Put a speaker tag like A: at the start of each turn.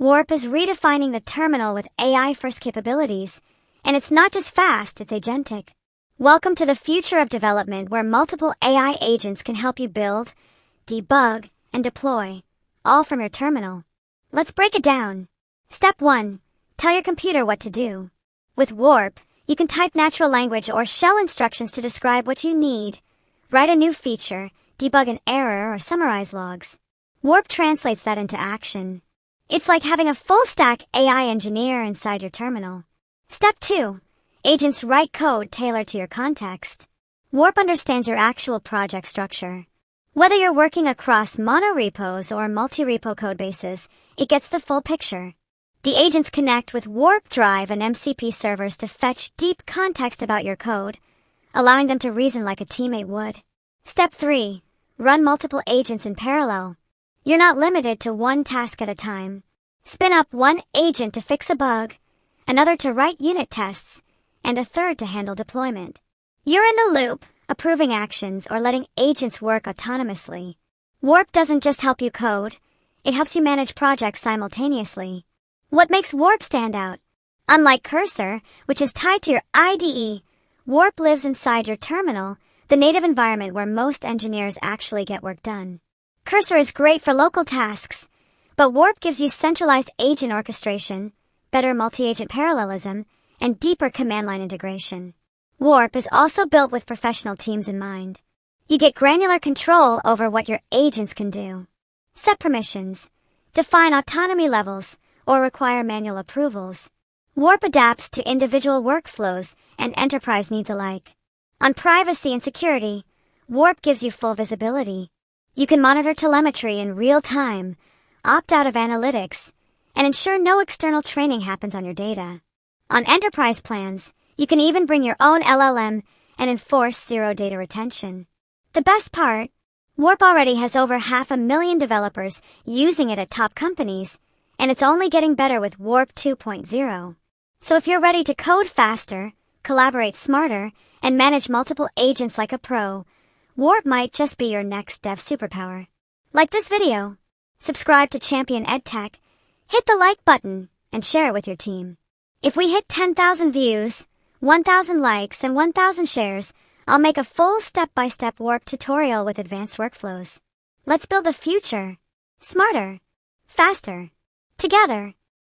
A: Warp is redefining the terminal with AI-first capabilities, and it's not just fast, it's agentic. Welcome to the future of development where multiple AI agents can help you build, debug, and deploy, all from your terminal. Let's break it down. Step 1. Tell your computer what to do. With Warp, you can type natural language or shell instructions to describe what you need, write a new feature, debug an error, or summarize logs. Warp translates that into action. It's like having a full-stack AI engineer inside your terminal. Step 2. Agents write code tailored to your context. Warp understands your actual project structure. Whether you're working across monorepos or multi-repo codebases, it gets the full picture. The agents connect with Warp Drive and MCP servers to fetch deep context about your code, allowing them to reason like a teammate would. Step 3. Run multiple agents in parallel. You're not limited to one task at a time. Spin up one agent to fix a bug, another to write unit tests, and a third to handle deployment. You're in the loop, approving actions or letting agents work autonomously. Warp doesn't just help you code, it helps you manage projects simultaneously. What makes Warp stand out? Unlike Cursor, which is tied to your IDE, Warp lives inside your terminal, the native environment where most engineers actually get work done. Cursor is great for local tasks, but Warp gives you centralized agent orchestration, better multi-agent parallelism, and deeper command line integration. Warp is also built with professional teams in mind. You get granular control over what your agents can do. Set permissions, define autonomy levels, or require manual approvals. Warp adapts to individual workflows and enterprise needs alike. On privacy and security, Warp gives you full visibility. You can monitor telemetry in real time, opt out of analytics, and ensure no external training happens on your data. On enterprise plans, you can even bring your own LLM and enforce zero data retention. The best part? Warp already has over 500,000 developers using it at top companies, and it's only getting better with Warp 2.0. So if you're ready to code faster, collaborate smarter, and manage multiple agents like a pro, Warp might just be your next dev superpower. Like this video, subscribe to Champion Edtech, hit the like button, and share it with your team. If we hit 10,000 views, 1,000 likes, and 1,000 shares, I'll make a full step-by-step Warp tutorial with advanced workflows. Let's build the future. Smarter. Faster. Together.